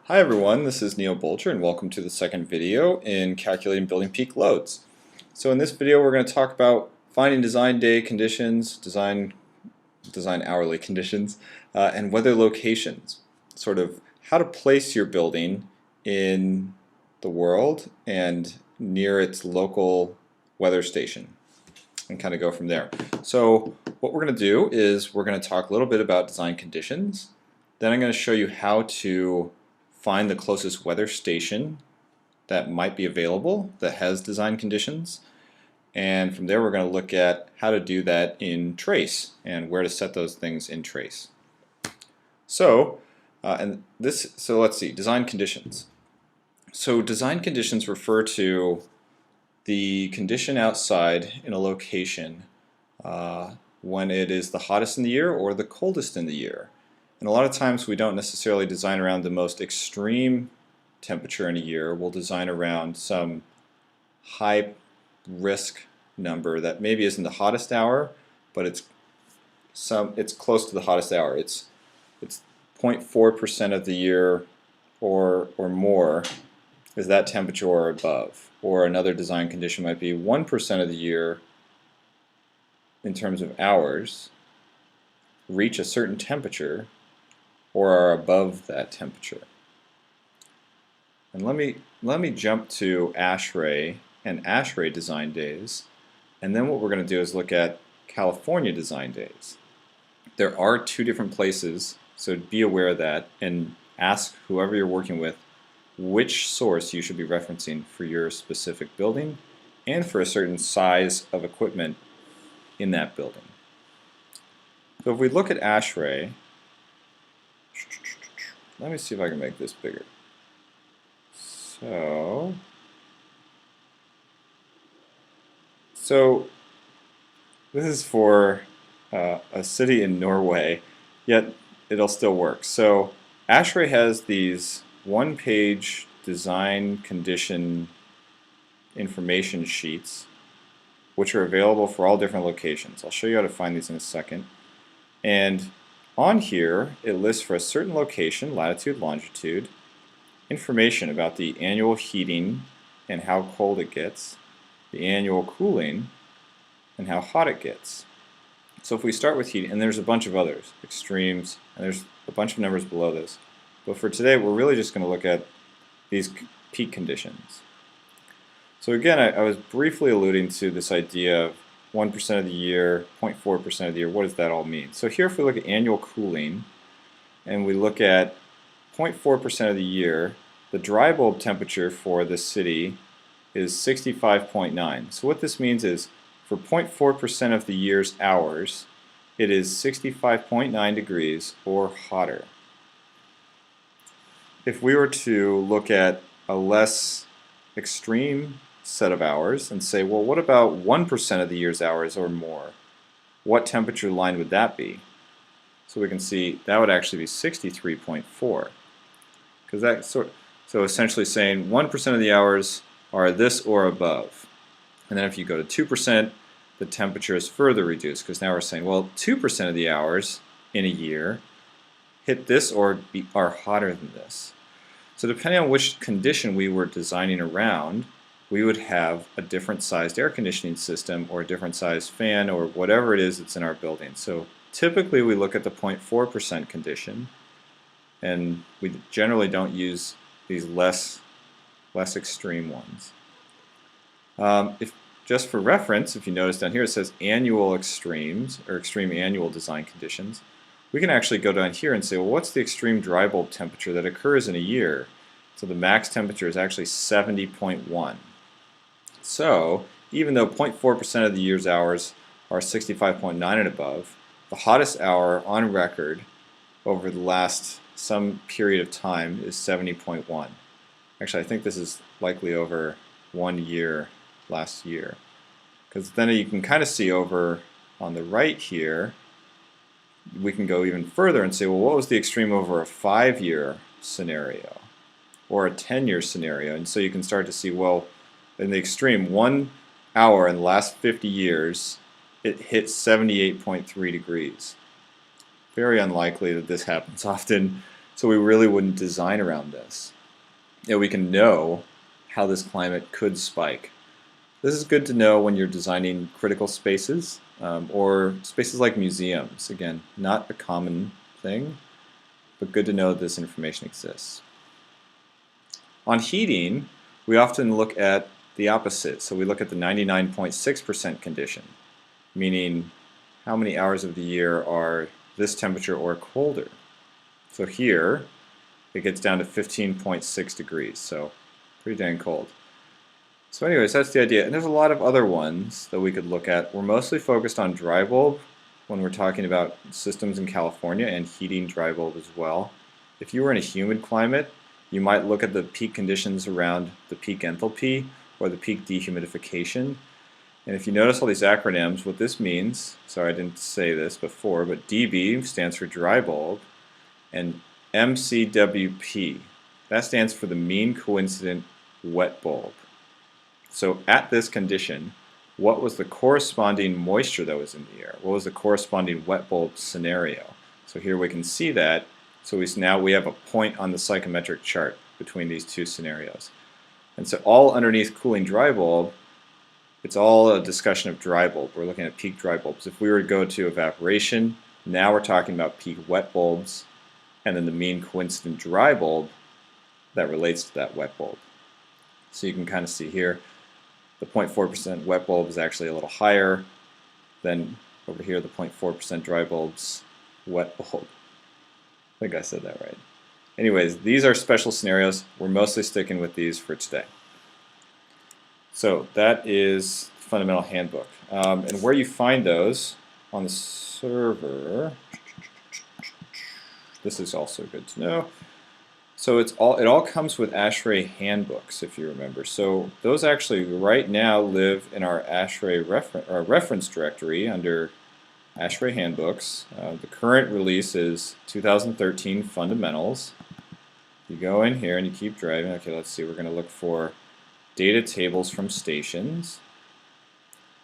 Hi everyone, this is Bulger and welcome to the second video in calculating building peak loads. So in this video we're going to talk about finding design day conditions, design hourly conditions, and weather locations. Sort of how to place your building in the world and near its local weather station and kind of go from there. So what we're going to do is we're going to talk a little bit about design conditions. Then I'm going to show you how to find the closest weather station that might be available that has design conditions, and from there we're going to look at how to do that in Trace and where to set those things in Trace. So let's see, design conditions. So design conditions refer to the condition outside in a location when it is the hottest in the year or the coldest in the year. And a lot of times we don't necessarily design around the most extreme temperature in a year. We'll design around some high risk number that maybe isn't the hottest hour, but it's close to the hottest hour. It's 0.4% of the year or more is that temperature or above. Or another design condition might be 1% of the year in terms of hours reach a certain temperature or are above that temperature. And let me jump to ASHRAE and ASHRAE design days, and then what we're going to do is look at California design days. There are two different places, so be aware of that and ask whoever you're working with which source you should be referencing for your specific building and for a certain size of equipment in that building. So if we look at ASHRAE, let me see if I can make this bigger. So this is for a city in Norway, yet it'll still work. So ASHRAE has these one-page design condition information sheets which are available for all different locations. I'll show you how to find these in a second. And on here, it lists for a certain location, latitude, longitude, information about the annual heating and how cold it gets, the annual cooling, and how hot it gets. So if we start with heating, and there's a bunch of others, extremes, and there's a bunch of numbers below this. But for today, we're really just going to look at these peak conditions. So again, I was briefly alluding to this idea of 1% of the year, 0.4% of the year. What does that all mean? So here if we look at annual cooling and we look at 0.4% of the year, the dry bulb temperature for this city is 65.9. So what this means is for 0.4% of the year's hours, it is 65.9 degrees or hotter. If we were to look at a less extreme set of hours and say, well, what about 1% of the year's hours or more? What temperature line would that be? So we can see that would actually be 63.4. Because that so essentially saying 1% of the hours are this or above. And then if you go to 2%, the temperature is further reduced because now we're saying, well, 2% of the hours in a year hit this or are hotter than this. So depending on which condition we were designing around, we would have a different sized air conditioning system or a different sized fan or whatever it is that's in our building. So typically we look at the 0.4% condition, and we generally don't use these less extreme ones. Just for reference, if you notice down here it says annual extremes or extreme annual design conditions. We can actually go down here and say, well, what's the extreme dry bulb temperature that occurs in a year? So the max temperature is actually 70.1. So even though 0.4% of the year's hours are 65.9 and above, the hottest hour on record over the last some period of time is 70.1. Actually, I think this is likely over 1 year last year. Because then you can kind of see over on the right here, we can go even further and say, well, what was the extreme over a 5-year scenario or a 10-year scenario? And so you can start to see, well, in the extreme, 1 hour in the last 50 years, it hit 78.3 degrees. Very unlikely that this happens often. So we really wouldn't design around this. We can know how this climate could spike. This is good to know when you're designing critical spaces or spaces like museums. Again, not a common thing, but good to know that this information exists. On heating, we often look at the opposite. So we look at the 99.6% condition, meaning how many hours of the year are this temperature or colder. So here, it gets down to 15.6 degrees, so pretty dang cold. So anyways, that's the idea. And there's a lot of other ones that we could look at. We're mostly focused on dry bulb when we're talking about systems in California and heating dry bulb as well. If you were in a humid climate, you might look at the peak conditions around the peak enthalpy or the peak dehumidification. And if you notice all these acronyms, what this means, sorry I didn't say this before, but DB stands for dry bulb, and MCWP, that stands for the mean coincident wet bulb. So at this condition, what was the corresponding moisture that was in the air? What was the corresponding wet bulb scenario? So here we can see that. So now we have a point on the psychometric chart between these two scenarios. And so all underneath cooling dry bulb, it's all a discussion of dry bulb. We're looking at peak dry bulbs. If we were to go to evaporation, now we're talking about peak wet bulbs, and then the mean coincident dry bulb that relates to that wet bulb. So you can kind of see here, the 0.4% wet bulb is actually a little higher than over here, the 0.4% dry bulb's wet bulb. I think I said that right. Anyways, these are special scenarios. We're mostly sticking with these for today. So that is the fundamental handbook. And where you find those on the server, this is also good to know. So it all comes with ASHRAE Handbooks, if you remember. So those actually right now live in our ASHRAE reference directory under ASHRAE Handbooks. The current release is 2013 Fundamentals. You go in here and you keep driving. Okay, let's see. We're going to look for data tables from stations,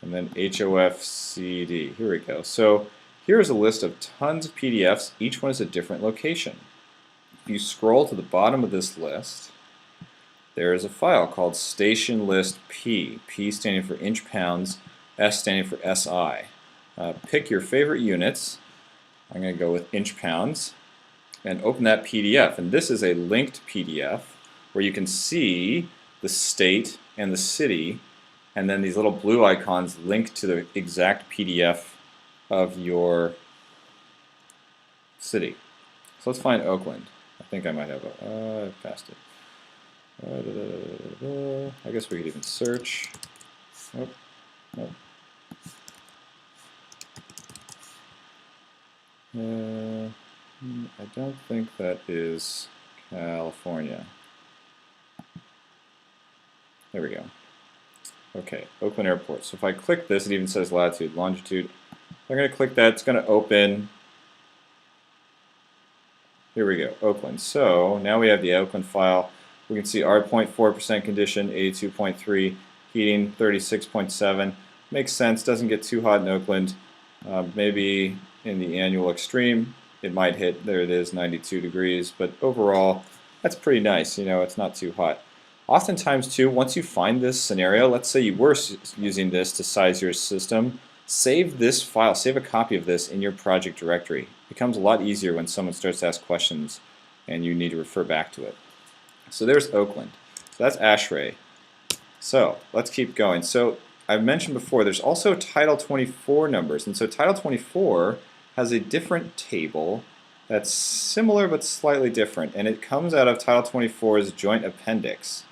and then HOFCD. Here we go. So here's a list of tons of PDFs. Each one is a different location. If you scroll to the bottom of this list, there is a file called Station List P. P standing for inch pounds, S standing for SI. Pick your favorite units. I'm going to go with inch pounds and open that PDF. And this is a linked PDF where you can see the state and the city, and then these little blue icons link to the exact PDF of your city. So let's find Oakland. I think I might have I passed it. I guess we could even search. Nope. Nope. I don't think that is California. There we go. Okay, Oakland Airport. So if I click this, it even says latitude, longitude. I'm going to click that. It's going to open. Here we go, Oakland. So now we have the Oakland file. We can see our 0.4% condition, 82.3, heating 36.7. Makes sense. Doesn't get too hot in Oakland. Maybe in the annual extreme, it might hit, there it is, 92 degrees. But overall, that's pretty nice. You know, it's not too hot. Oftentimes, too, once you find this scenario, let's say you were using this to size your system, save this file, save a copy of this in your project directory. It becomes a lot easier when someone starts to ask questions and you need to refer back to it. So there's Oakland. So that's ASHRAE. So let's keep going. So I've mentioned before, there's also Title 24 numbers. And so Title 24 has a different table that's similar but slightly different. And it comes out of Title 24's Joint Appendix,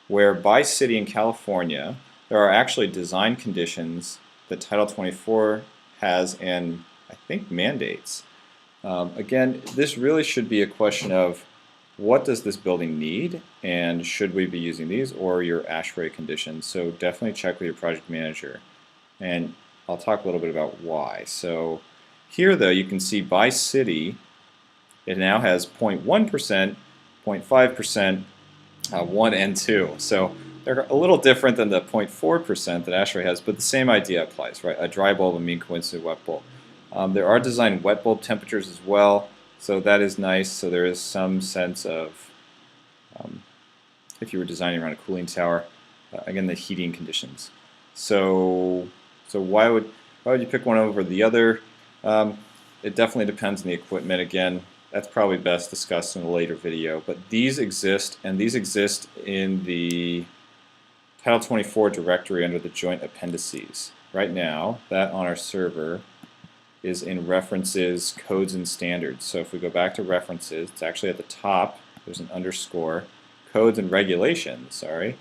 where by city in California, there are actually design conditions that Title 24 has and I think mandates. Again, this really should be a question of what does this building need, and should we be using these or your ASHRAE conditions? So definitely check with your project manager, and I'll talk a little bit about why. So here though, you can see by city, it now has 0.1%, 0.5%, 1 and 2. So they're a little different than the 0.4% that ASHRAE has, but the same idea applies, right? A dry bulb, a mean coincident wet bulb. There are designed wet bulb temperatures as well. So that is nice. So there is some sense of, if you were designing around a cooling tower, again, the heating conditions. So why would you pick one over the other? It definitely depends on the equipment. Again, that's probably best discussed in a later video. But these exist, and these exist in the Title 24 directory under the joint appendices. Right now, that on our server is in references, codes, and standards. So if we go back to references, it's actually at the top. There's an underscore. Codes and regulations, sorry.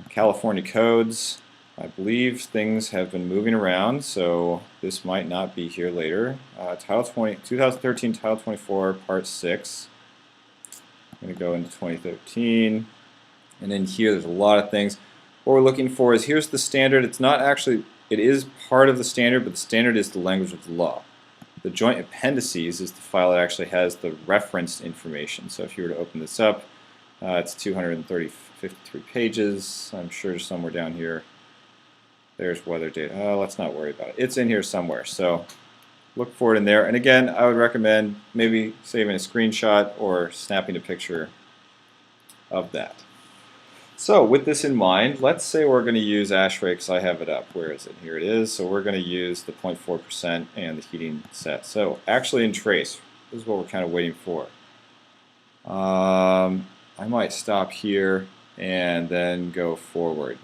California codes. I believe things have been moving around, so this might not be here later. 2013 Title 24, Part 6. I'm going to go into 2013. And then here there's a lot of things. What we're looking for is, here's the standard. It's not actually, it is part of the standard, but the standard is the language of the law. The joint appendices is the file that actually has the referenced information. So if you were to open this up, it's 253 pages. I'm sure somewhere down here. There's weather data. Let's not worry about it. It's in here somewhere. So look for it in there. And again, I would recommend maybe saving a screenshot or snapping a picture of that. So with this in mind, let's say we're going to use ASHRAE, because I have it up. Where is it? Here it is. So we're going to use the 0.4% and the heating set. So actually in trace, this is what we're kind of waiting for. I might stop here and then go forward.